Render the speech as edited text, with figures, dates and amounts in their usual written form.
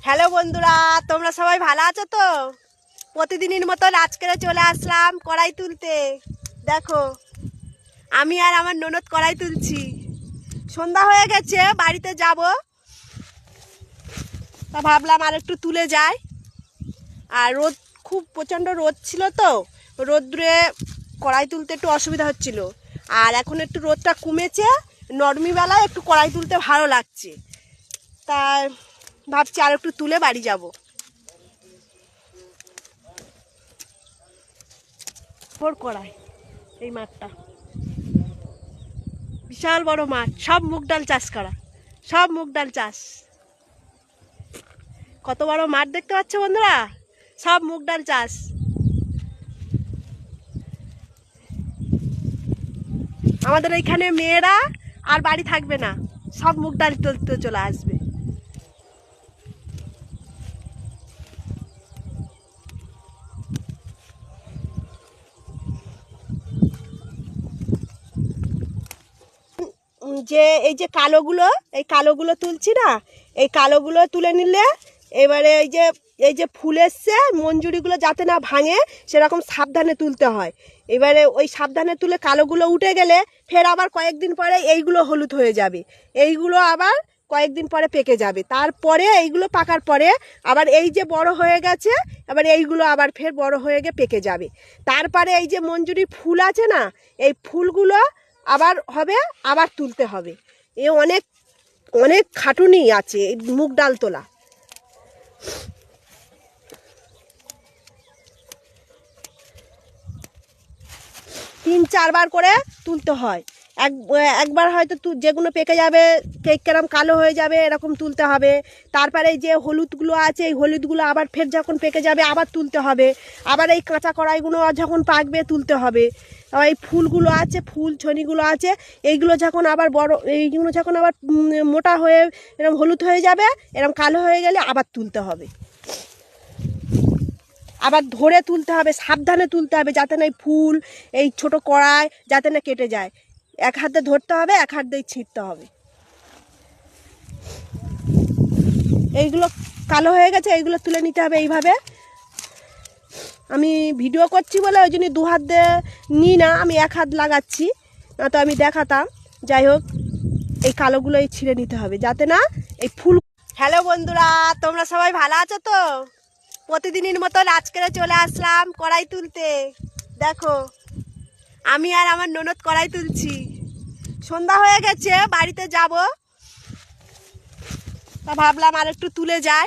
Hello বন্ধুরা, তোমরা সবাই ভালো আছো তো? প্রতিদিনের মতন আজকে চলে আসলাম কড়াই তুলতে। দেখো, আমি আর আমার ননদ কড়াই তুলছি। সন্ধ্যা হয়ে গেছে, বাড়িতে যাব, তা ভাবলাম আর একটু তুলে যাই। আর রোদ, খুব প্রচণ্ড রোদ ছিল তো, রোদ্রে কড়াই তুলতে একটু অসুবিধা হচ্ছিল। আর এখন একটু রোদটা কমেছে, নরমিবেলায় একটু কড়াই তুলতে ভালো লাগছে। তাই ভাবছি আর একটু তুলে বাড়ি যাব। ভোর কড়াই, এই মাঠটা বিশাল বড় মাঠ, সব মুগ ডাল চাষ করা, সব মুগ ডাল চাষ। কত বড় মাঠ দেখতে পাচ্ছ বন্ধুরা, সব মুগ ডাল চাষ। আমাদের এইখানে মেয়েরা আর বাড়ি থাকবে না, সব মুগ ডাল তুলতে চলে আসবে। যে এই যে কালোগুলো, এই কালোগুলো তুলছি না, এই কালোগুলো তুলে নিলে এবারে এই যে ফুল এসছে, মঞ্জুরিগুলো যাতে না ভাঙে সেরকম সাবধানে তুলতে হয়। এবারে ওই সাবধানে তুলে কালোগুলো উঠে গেলে ফের আবার কয়েকদিন পরে এইগুলো হলুদ হয়ে যাবে, এইগুলো আবার কয়েকদিন পরে পেকে যাবে। তারপরে এইগুলো পাকার পরে আবার এই যে বড় হয়ে গেছে, আবার এইগুলো আবার ফের বড় হয়ে গিয়ে পেকে যাবে। তারপরে এই যে মঞ্জুরি ফুল আছে না, এই ফুলগুলো আবার হবে, আবার তুলতে হবে। এ অনেক অনেক খাটুনি আছে এই মুগ ডাল তোলা। 3-4 বার করে তুলতে হয়। একবার হয়তো যেগুলো পেকে যাবে, কেরাম কালো হয়ে যাবে, এরকম তুলতে হবে। তারপরে এই যে হলুদগুলো আছে, এই হলুদগুলো আবার ফের যখন পেকে যাবে আবার তুলতে হবে। আবার এই কাঁচা কড়াইগুলো যখন পাকবে তুলতে হবে। আবার এই ফুলগুলো আছে, ফুল ছনিগুলো আছে, এইগুলো যখন আবার বড়, এইগুলো যখন আবার মোটা হয়ে এরকম হলুদ হয়ে যাবে, এরকম কালো হয়ে গেলে আবার তুলতে হবে। আবার ধরে তুলতে হবে, সাবধানে তুলতে হবে, যাতে না এই ফুল, এই ছোট কড়াই যাতে না কেটে যায়। এক হাতে ধরতে হবে, এক হাত দিয়ে ছিঁড়তে হবে। এইগুলো কালো হয়ে গেছে, এইগুলো তুলে নিতে হবে এইভাবে। আমি ভিডিও করছি বলে ওই জন্য 2 হাত দিয়ে নিই না, আমি 1 হাত লাগাচ্ছি, না তো আমি দেখাতাম। যাই হোক, এই কালোগুলোই ছিঁড়ে নিতে হবে যাতে না এই ফুল। হ্যালো বন্ধুরা, তোমরা সবাই ভালো আছো তো? প্রতিদিনের মতন আজকে চলে আসলাম কড়াই তুলতে। দেখো, আমি আর আমার ননদ কড়াই তুলছি। সন্ধ্যা হয়ে গেছে, বাড়িতে যাব, তা ভাবলাম আর একটু তুলে যাই।